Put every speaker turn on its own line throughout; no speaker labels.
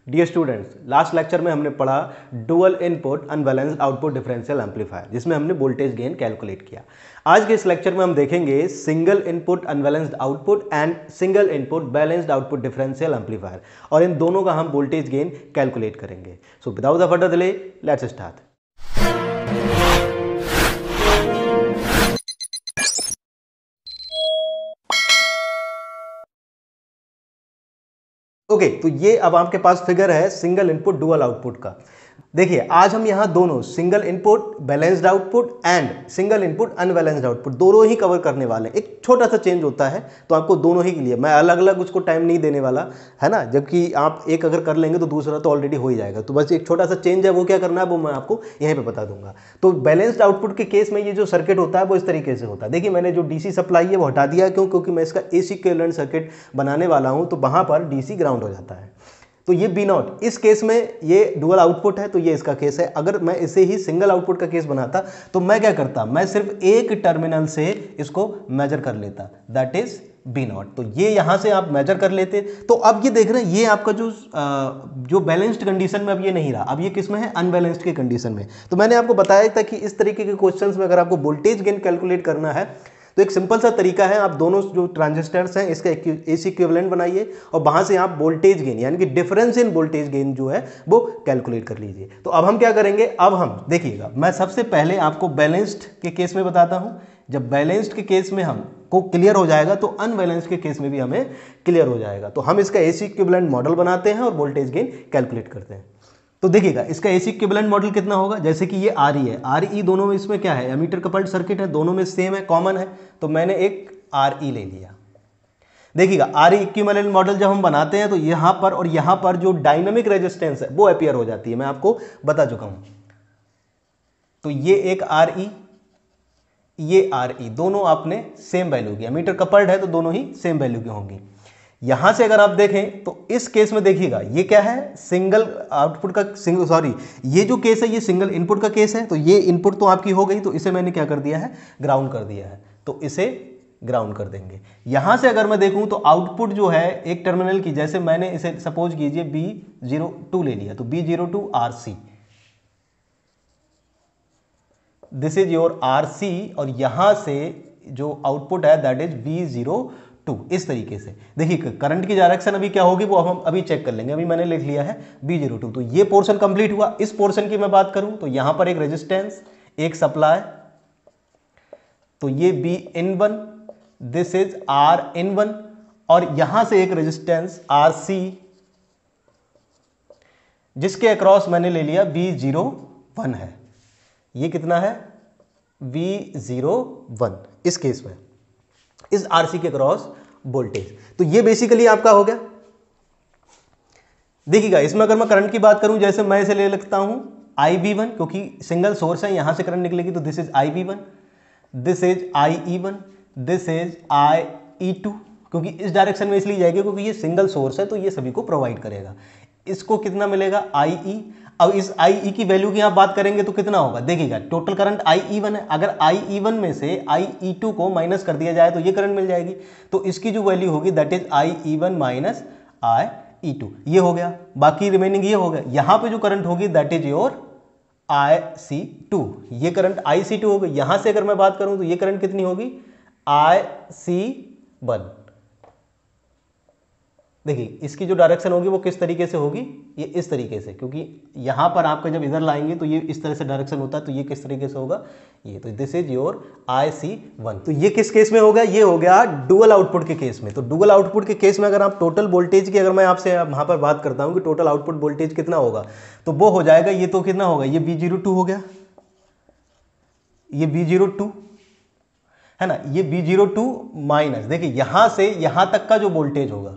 Dear students, last lecture में हमने पढ़ा dual input unbalanced output differential amplifier, जिसमें हमने वोल्टेज गेन कैलकुलेट किया। आज के इस लेक्चर में हम देखेंगे single input unbalanced output and single input balanced output differential amplifier, और इन दोनों का हम वोल्टेज गेन कैलकुलेट करेंगे। So without the further delay let's start. Okay, तो ये अब आपके पास फिगर है सिंगल इनपुट डुअल आउटपुट का। देखिए, आज हम यहां दोनों single input balanced output and single input unbalanced output दोनों ही कवर करने वाले हैं। एक छोटा सा चेंज होता है, तो आपको दोनों ही के लिए मैं अलग अलग उसको टाइम नहीं देने वाला है ना, जबकि आप एक अगर कर लेंगे तो दूसरा तो ऑलरेडी हो ही जाएगा। तो बस एक छोटा सा चेंज है, वो क्या करना है वो मैं आपको यहीं पे बता दूंगा। तो बैलेंस्ड आउटपुट के केस में ये जो सर्किट होता है वो इस तरीके से होता है। देखिए, मैंने जो डीसी सप्लाई है वो हटा दिया, क्योंकि मैं इसका एसी इक्विवेलेंट सर्किट बनाने वाला हूं, तो वहां पर डीसी ग्राउंड हो जाता है। तो ये बी नॉट इस केस में ये डुअल आउटपुट है, तो ये इसका केस है। अगर मैं इसे ही सिंगल आउटपुट का केस बनाता तो मैं क्या करता, मैं सिर्फ एक टर्मिनल से इसको मेजर कर लेता, दैट इज बी नॉट। तो ये यहां से आप मेजर कर लेते। तो अब ये देख रहे हैं, ये आपका जो बैलेंस्ड कंडीशन में अब ये नहीं रहा, अब ये किस में है, अनबैलेंस्ड के कंडीशन में। तो मैंने आपको बताया था कि इस तरीके के क्वेश्चंस में अगर आपको वोल्टेज गेन कैलकुलेट करना है तो एक सिंपल सा तरीका है, आप दोनों जो ट्रांजिस्टर्स हैं इसका एसी इक्विवेलेंट बनाइए और वहां से आप वोल्टेज गेन यानी कि डिफरेंस इन वोल्टेज गेन जो है वो कैलकुलेट कर लीजिए। तो अब हम क्या करेंगे, अब हम देखिएगा, मैं सबसे पहले आपको बैलेंस्ड के केस में बताता हूं। जब बैलेंस्ड के केस में हम को क्लियर हो जाएगा तो अनबैलेंस्ड के केस में भी हमें क्लियर हो जाएगा। तो हम इसका एसी इक्विवेलेंट मॉडल बनाते हैं और वोल्टेज गेन कैलकुलेट करते हैं। तो देखिएगा, इसका एसी इक्विवेलेंट मॉडल कितना होगा, जैसे कि ये आर ई है, आर ई दोनों में इसमें क्या है, एमीटर कपल्ड सर्किट है, दोनों में सेम है, कॉमन है, तो मैंने एक आर ई ले लिया। देखिएगा, आर ई इक्विवेलेंट मॉडल जब हम बनाते हैं तो यहां पर और यहां पर जो डायनामिक रेजिस्टेंस है वो अपीयर हो जाती है, मैं आपको बता चुका हूं। तो ये एक आर ई, ये आर ई, दोनों आपने सेम वैल्यू की, एमीटर कपल्ड है तो दोनों ही सेम वैल्यू की होंगी। यहां से अगर आप देखें तो इस केस में देखिएगा, ये क्या है, सिंगल आउटपुट का ये जो केस है ये सिंगल इनपुट का केस है। तो ये इनपुट तो आपकी हो गई, तो इसे मैंने क्या कर दिया है, ग्राउंड कर दिया है, तो इसे ग्राउंड कर देंगे। यहां से अगर मैं देखूं तो आउटपुट जो है एक टर्मिनल की, जैसे मैंने इसे सपोज कीजिए B02 ले लिया, तो B02 RC, this is your RC, और यहां से जो आउटपुट है दैट इज B02। इस तरीके से देखिए, करंट की डायरेक्शन अभी क्या होगी वो हम अभी चेक कर लेंगे। अभी मैंने लिख लिया है B02। तो ये पोर्शन कंप्लीट हुआ। इस पोर्शन की मैं बात करूं तो यहां पर एक रेजिस्टेंस, एक सप्लाई, तो ये Bin1, दिस इज Rin1, और यहां से एक रेजिस्टेंस RC जिसके अक्रॉस मैंने ले लिया B01 है। ये कितना है, B01 इस केस में, इस आरसी के क्रॉस वोल्टेज। तो ये बेसिकली आपका हो गया। देखिएगा, इसमें अगर मैं करंट की बात करूं, जैसे मैं इसे ले लगता हूं IB1, क्योंकि सिंगल सोर्स है, यहां से करंट निकलेगी, तो this is IB1, this is IE1, this is IE2, क्योंकि इस डायरेक्शन में इसलिए जाएगी क्योंकि ये सिंगल सोर्स है, तो ये सभी को प्रोवाइड करेगा। इसको कितना मिलेगा, IE। अब इस IE की वैल्यू की आप बात करेंगे तो कितना होगा, देखिएगा, टोटल करंट IE1 है, अगर IE1 में से IE2 को माइनस कर दिया जाए तो ये करंट मिल जाएगी, तो इसकी जो वैल्यू होगी that is IE1 minus IE2, ये हो गया। बाकी रिमेनिंग ये हो गया। यहां पे जो करंट होगी दैट इज योर IC2, ये करंट IC2 होगी। यहां से अगर मैं बात करूं तो ये करंट कितनी होगी, IC1। देखिए, इसकी जो डायरेक्शन होगी वो किस तरीके से होगी, ये इस तरीके से, क्योंकि यहां पर आपका जब इधर लाएंगे तो ये इस तरह से डायरेक्शन होता है, तो ये किस तरीके से होगा, ये, तो दिस इज योर IC1। तो ये किस केस में होगा, ये हो गया डुअल आउटपुट के केस में। तो डुअल आउटपुट के केस में अगर आप टोटल वोल्टेज की, अगर मैं आपसे वहां पर बात करता हूं कि टोटल आउटपुट वोल्टेज कितना होगा, तो वो हो जाएगा, ये तो कितना होगा, ये B02 हो गया, ये B02 है ना, ये B02 माइनस, देखिए यहां से यहां तक का जो वोल्टेज होगा,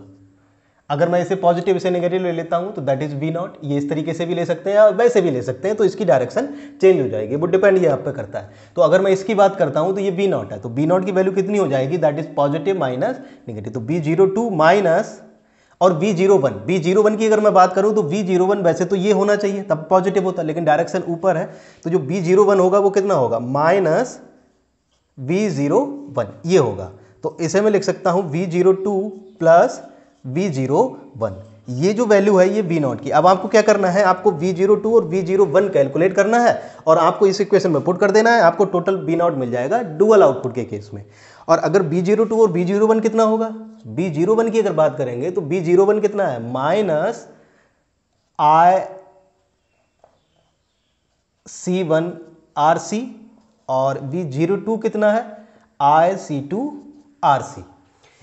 अगर मैं इसे पॉजिटिव इसे नेगेटिव ले लेता हूं तो दैट इज B0। ये इस तरीके से भी ले सकते हैं और वैसे भी ले सकते हैं, तो इसकी डायरेक्शन चेंज हो जाएगी, वो डिपेंड ये आप पे करता है। तो अगर मैं इसकी बात करता हूं तो ये B0 है, तो B0 की वैल्यू कितनी हो जाएगी, that is positive minus negative, तो B02 माइनस और B01 की अगर मैं बात करूं तो B01 वैसे तो ये होना चाहिए तब पॉजिटिव होता, लेकिन डायरेक्शन ऊपर है, तो जो B01 होगा वो कितना होगा, माइनस B01 ये होगा। तो इसे मैं लिख सकता हूं B02 प्लस B01, ये जो वैल्यू है ये V0 की। अब आपको क्या करना है, आपको V02 और V01 कैलकुलेट करना है और आपको इस इक्वेशन में पुट कर देना है, आपको टोटल V0 मिल जाएगा डुअल आउटपुट के केस में। और अगर V02 और V01 कितना होगा, V01 की अगर बात करेंगे तो V01 कितना है, माइनस IC1RC और V02 कितना है, IC2RC।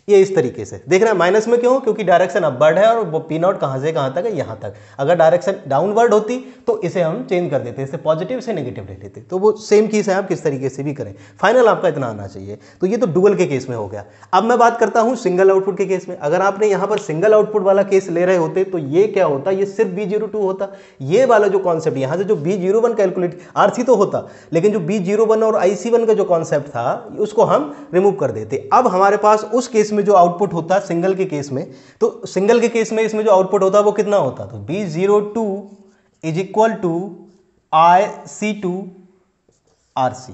ये इस तरीके से देख रहे हैं। माइनस में क्यों, क्योंकि डायरेक्शन अपवर्ड है और वो P0 कहां से कहां तक है, यहां तक। अगर डायरेक्शन डाउनवर्ड होती तो इसे हम चेंज कर देते, इसे पॉजिटिव से नेगेटिव ले लेते। तो वो सेम चीज है, आप किस तरीके से भी करें, फाइनल आपका इतना आना चाहिए। तो ये तो डुअल के केस में हो गया। अब मैं बात करता हूं सिंगल आउटपुट के केस में। अगर आपने यहां पर सिंगल आउटपुट वाला केस ले रहे होते तो ये क्या होता, ये सिर्फ B02 होता। ये वाला जो कॉन्सेप्ट यहां से जो B01 कैलकुलेट, RC तो होता, लेकिन जो B01 और IC1 का जो कॉन्सेप्ट था उसको हम रिमूव कर देते। अब हमारे पास उस केस में जो आउटपुट होता सिंगल के केस में, तो सिंगल के केस में इसमें जो आउटपुट होता वो कितना होता, तो B02 is equal to IC2RC।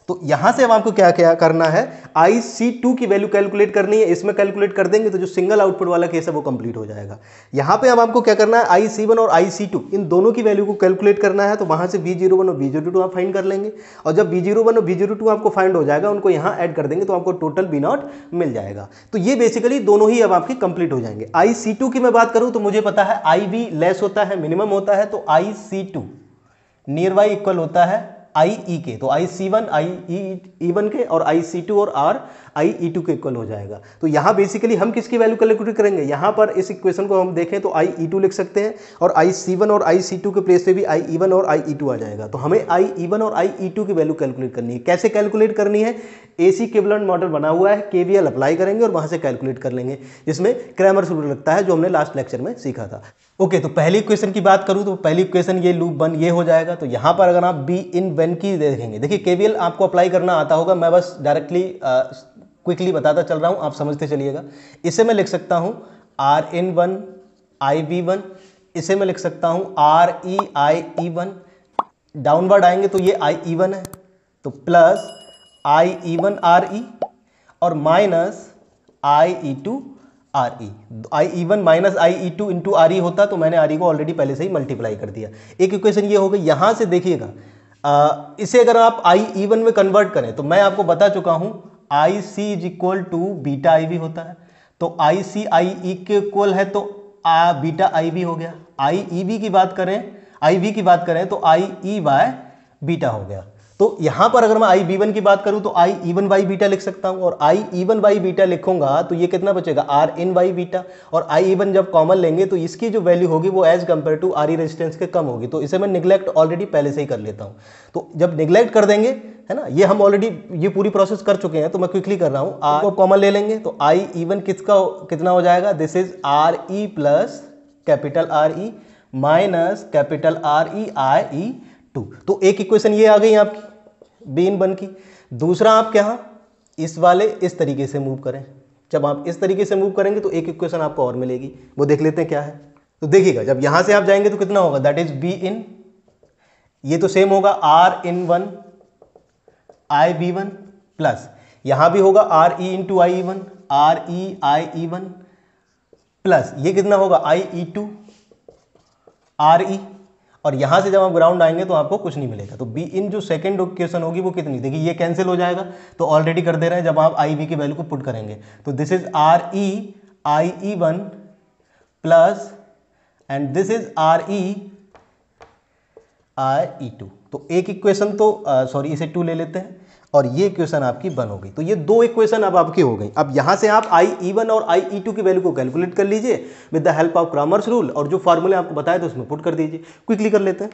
तो यहां से अब आपको क्या क्या करना है, IC2 की वैल्यू कैलकुलेट करनी है। इसमें कैलकुलेट कर देंगे तो जो सिंगल आउटपुट वाला केस है वो कंप्लीट हो जाएगा। यहां पे अब आपको क्या करना है, IC1 और IC2 इन दोनों की वैल्यू को कैलकुलेट करना है। तो वहां से V01 और V02 आप फाइंड कर लेंगे और जब V01 और V02 आपको फाइंड हो जाएगा उनको यहां ऐड कर देंगे तो आपको टोटल V0 मिल जाएगा। तो ये बेसिकली दोनों ही अब आपकी कंप्लीट हो जाएंगे। IC2 की मैं बात करूं तो मुझे पता है IB लेस होता है, मिनिमम होता है, तो IC2 नियर बाई इक्वल होता है IE के। तो IC1 IE1 के और IC2 और IE2 के इक्वल हो जाएगा। तो यहाँ बेसिकली हम किसकी वैल्यू कैलकुलेट करेंगे, यहाँ पर इस इक्वेशन को हम देखें तो IE2 लिख सकते हैं और IC1 और IC2 के प्लेस पे भी IE1 और IE2 आ जाएगा। तो हमें IE1 और IE2 की वैल्यू कैलकुलेट करनी है। कैसे कैलकुलेट करनी है, AC इक्विवेलेंट मॉडल बना हुआ है, KVL अप्लाई करेंगे और वहां से कैलकुलेट कर लेंगे, जिसमें क्रैमर रूल लगता है जो हमने लास्ट लेक्चर में सीखा था। ओके, तो पहली इक्वेशन की बात करूं तो पहली इक्वेशन ये लूप 1 ये हो जाएगा। तो यहां पर अगर आप B1 की देखेंगे, देखिए KVL आपको अप्लाई करना आता होगा, मैं बस डायरेक्टली क्विकली बताता चल रहा हूं, आप समझते चलिएगा। इसे मैं लिख सकता हूं RN1 IB1, इसे मैं लिख सकता हूं REIE1, डाउनवर्ड आएंगे तो ये IE1 है, तो प्लस IE1 RE और minus IE2 RE। IE1 minus IE2 into RE होता, तो मैंने RE को ऑलरेडी पहले से ही मल्टीप्लाई कर दिया। एक इक्वेशन ये हो गई। यहां से देखिएगा, इसे अगर आप IE1 में कन्वर्ट करें तो मैं आपको बता चुका हूं IC is equal to beta IB होता है। तो IC IE के इक्वल है तो बीटा IB हो गया। IEB की बात करें, IB की बात करें तो IE बाय बीटा हो गया। तो यहां पर अगर मैं IB1 की बात करूं तो IE1 बाई बीटा लिख सकता हूं और IE1 बाई बीटा लिखूंगा तो ये कितना बचेगा, RN बाई बीटा। और IE1 जब कॉमन लेंगे तो इसकी जो वैल्यू होगी वो as compare to RE resistance के कम होगी। तो इसे मैं निगलेक्ट ऑलरेडी पहले से ही कर लेता हूं। तो जब निगलेक्ट कर देंगे, है ना, ये हम ऑलरेडी ये पूरी प्रोसेस कर चुके हैं, तो मैं क्विकली कर रहा हूं। R को कॉमन ले लेंगे तो IE1 कितना हो जाएगा, this is RE plus capital RE minus capital RE IE2। तो एक इक्वेशन ये आ गई आपकी B1 की। दूसरा आप क्या इस वाले इस तरीके से मूव करें। जब आप इस तरीके से मूव करेंगे तो एक इक्वेशन आपको और मिलेगी, वो देख लेते हैं क्या है। तो देखिएगा, जब यहां से आप जाएंगे तो कितना होगा, दैट इज B1, ये तो सेम होगा RN1 IB1 प्लस यहां भी होगा RE into IE1 RE IE1 plus ये कितना होगा IE2 RE। और यहां से जब आप ग्राउंड आएंगे तो आपको कुछ नहीं मिलेगा। तो B1 जो सेकंड इक्वेशन होगी वो कितनी, देखिए ये कैंसिल हो जाएगा, तो ऑलरेडी कर दे रहे हैं जब आप IB की वैल्यू को पुट करेंगे। तो this is RE IE1 plus and this is RE IE2। तो एक इक्वेशन तो सॉरी इसे 2 ले लेते हैं और ये इक्वेशन आपकी 1 हो गई। तो ये 2 इक्वेशन अब आपकी हो गई। अब यहां से आप IE1 और IE2 की वैल्यू को कैलकुलेट कर लीजिए with the help of Cramer's rule, और जो फॉर्मूले आपको बताए थे उसमें पुट कर दीजिए। क्विकली कर लेते हैं।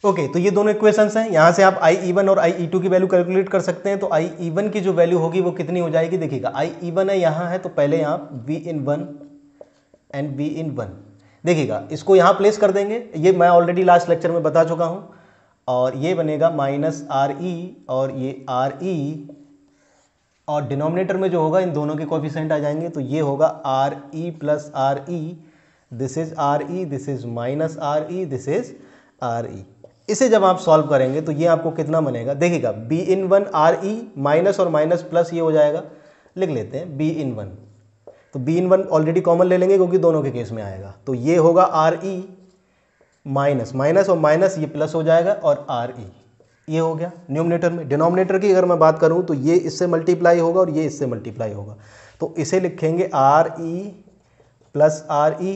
ओके, तो ये दोनों इक्वेशंस हैं। यहां से आप IE1 और IE2 की वैल्यू कैलकुलेट कर सकते हैं। तो IE1 की जो वैल्यू होगी वो कितनी हो जाएगी, देखिएगा IE1 है यहां है, तो पहले आप V1 एंड V1 देखिएगा, इसको यहां प्लेस कर देंगे। ये मैं ऑलरेडी लास्ट लेक्चर में बता चुका हूं। और ये बनेगा माइनस RE और ये RE, और डिनोमिनेटर में जो होगा इन दोनों के कोएफिशिएंट आ जाएंगे। तो ये होगा RE plus RE, this is RE, this is minus RE, this is RE। इसे जब आप सॉल्व करेंगे तो ये आपको कितना बनेगा, देखिएगा B1 RE माइनस और माइनस प्लस ये हो जाएगा, लिख लेते हैं B1 तो B in one already common ले लेंगे क्योंकि दोनों के केस में आएगा, तो ये होगा आर ई माइनस माइनस और माइनस ये प्लस हो जाएगा और आर ई, ये हो गया न्यूमरेटर में। डिनोमिनेटर की अगर मैं बात करूं तो ये इससे मल्टीप्लाई होगा और ये इससे मल्टीप्लाई होगा, तो इसे लिखेंगे R E plus R E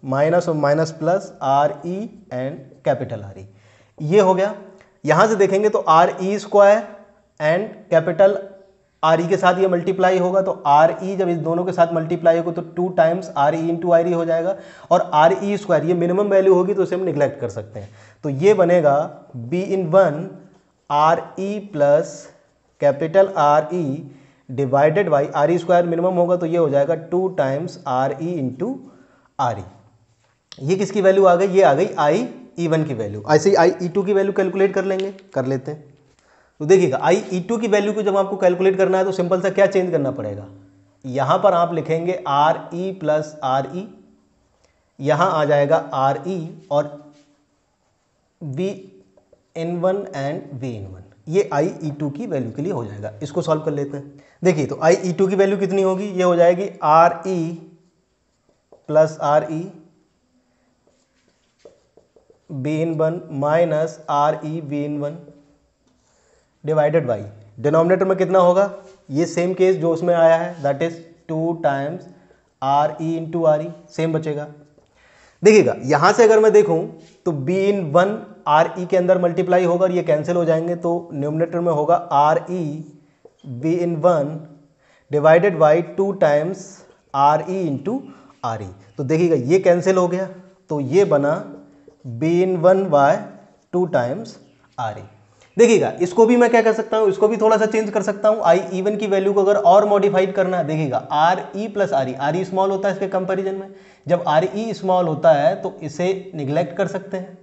minus और minus plus R E and capital R E, ये हो गया। यहां से देखेंगे तो R E square and capital R E के साथ ये मल्टीप्लाई होगा, तो आर ई जब इस दोनों के साथ मल्टीप्लाई होगा तो 2 times R E into R E हो जाएगा, और आर ई स्क्वायर ये मिनिमम वैल्यू होगी तो उसे हम निग्लेक्ट कर सकते हैं, तो ये बनेगा B in one are E plus capital R E divided by are E square minimum होगा तो ये हो जाएगा 2 times R E into are E. ये किसकी वैल्यू आ गई? ये आ गई आई ई वन की वैल्यू। ऐसे ही आई ई टू की वैल्यू कैलकुलेट कर लेंगे, कर लेते हैं। तो देखिएगा आई ई टू की वैल्यू को जब आपको कैलकुलेट करना है तो सिंपल सा क्या चेंज करना पड़ेगा, यहां पर आप लिखेंगे R E plus R E, यहां आ जाएगा आर ई और V in one and V in one, ये आई ई टू की वैल्यू के लिए हो जाएगा। इसको सॉल्व कर लेते हैं। देखिए तो आई ई टू की वैल्यू कितनी होगी, ये हो जाएगी are E plus R E B in one minus R E V in one divided by denominator में कितना होगा, ये सेम केस जो उसमें आया है that is 2 times R E into R E, same बचेगा। देखिएगा यहां से अगर मैं देखूं तो B in one are E के अंदर मल्टीप्लाई होगा और ये कैंसिल हो जाएंगे, तो न्यूमरेटर में होगा are E B in one divided by 2 times R E into are E. तो देखिएगा ये कैंसिल हो गया, तो ये बना B in one by 2 times R E. देखिएगा इसको भी मैं क्या कर सकता हूं, इसको भी थोड़ा सा चेंज कर सकता हूं। आई इवन की वैल्यू को अगर और मॉडिफाइड करना है, देखिएगा are E plus R E small होता है इसके कंपैरिजन में, जब आर ई स्मॉल होता है तो इसे निग्लेक्ट कर सकते हैं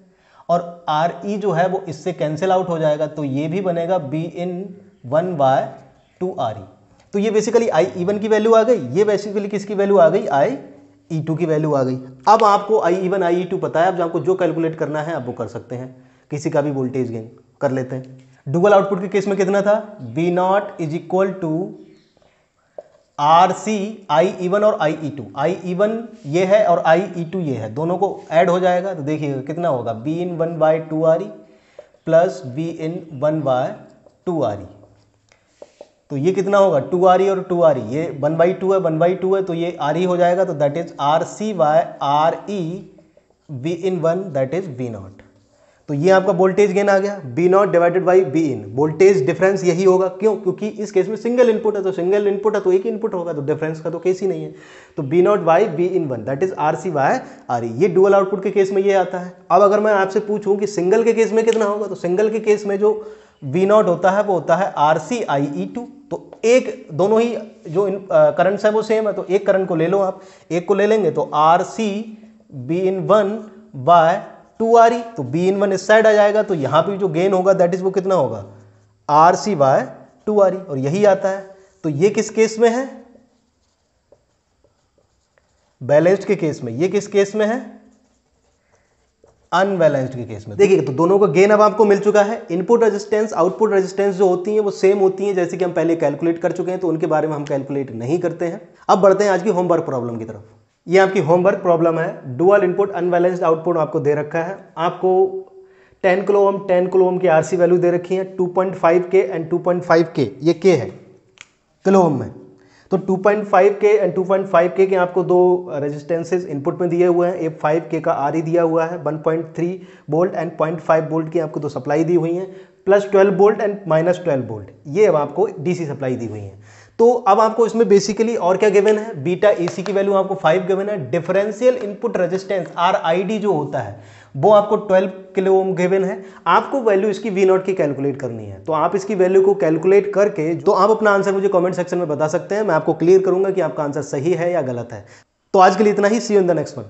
और आर ई जो है वो इससे कैंसिल आउट हो जाएगा, तो ये भी बनेगा B in one by 2 R E. तो ये बेसिकली आई इवन की वैल्यू आ गई, ये बेसिकली किसकी वैल्यू आ गई, आई ई टू की वैल्यू आ गई। अब आपको I even I E to पता है, अब आपको जो कैलकुलेट करना है आप वो कर सकते हैं, किसी का भी वोल्टेज गेन कर लेते हैं। डुअल आउटपुट के केस में कितना था, B not is equal to R C I even और I E to, I even ये है और आई ई टू ये है, दोनों को ऐड हो जाएगा तो देखिएगा कितना होगा, B in one by 2 R E plus B in one by 2 R E, तो ये कितना होगा 2 आर ई और 2 आर ई, ये 1/2 है 1/2 है, तो ये आर ई हो जाएगा, तो that is R C by R E B in one that is B not. तो ये आपका वोल्टेज गेन आ गया, B not divided by B in, voltage difference यही होगा, क्यों, क्योंकि इस केस में सिंगल इनपुट है, तो सिंगल इनपुट है तो एक इनपुट होगा, तो डिफरेंस का तो केस ही नहीं है, तो B not by B in one that is R C by R E. ये डुअल आउटपुट के केस में ये आता है। अब अगर मैं आपसे पूछूं कि सिंगल के केस में कितना होगा, तो सिंगल के केस में जो वी नॉट होता है वो होता है are C I E to, तो एक दोनों ही जो करंट्स है वो सेम है, तो एक करंट को ले लो आप, एक को ले लेंगे तो R C B in one by 2 R E, तो बी इन वन इस साइड आ जाएगा, तो यहां पे जो गेन होगा दैट इज वो कितना होगा R C by 2 R E, और यही आता है। तो ये किस केस में है, बैलेंस्ड के केस में, ये किस केस में है, अनबैलेंस्ड के केस में। देखिए तो दोनों का गेन अब आपको मिल चुका है। इनपुट रेजिस्टेंस आउटपुट रेजिस्टेंस जो होती हैं वो सेम होती हैं, जैसे कि हम पहले कैलकुलेट कर चुके हैं, तो उनके बारे में हम कैलकुलेट नहीं करते हैं। अब बढ़ते हैं आज की होमवर्क प्रॉब्लम की तरफ। ये आपकी होमवर्क प्रॉब्लम है, डुअल इनपुट अनबैलेंस्ड आउटपुट आपको दे रखा है, आपको 10 किलो ओम की आरसी वैल्यू दे रखी है, 2.5 के एंड 2.5 के, ये के है किलो ओम में, तो 2.5 के एंड 2.5 के आपको दो रेजिस्टेंसेस इनपुट में दिए हुए हैं, एक 5 के का आर ई दिया हुआ है, 1.3 वोल्ट एंड 0.5 वोल्ट की आपको दो सप्लाई दी हुई हैं, plus 12 volt and minus 12 volt, ये अब आपको डीसी सप्लाई दी हुई है। तो अब आपको इसमें बेसिकली और क्या गिवन है, बीटा एसी की वैल्यू आपको 5 गिवन है, डिफरेंशियल इनपुट रेजिस्टेंस आरआईडी जो होता है वो आपको 12 किलो ओम गिवन है। आपको वैल्यू इसकी वी नॉट की कैलकुलेट करनी है, तो आप इसकी वैल्यू को कैलकुलेट करके तो आप अपना आंसर मुझे कमेंट सेक्शन में बता सकते हैं, मैं आपको क्लियर करूंगा कि आपका आंसर सही है या गलत है। तो आज के लिए इतना ही, see you in the next one.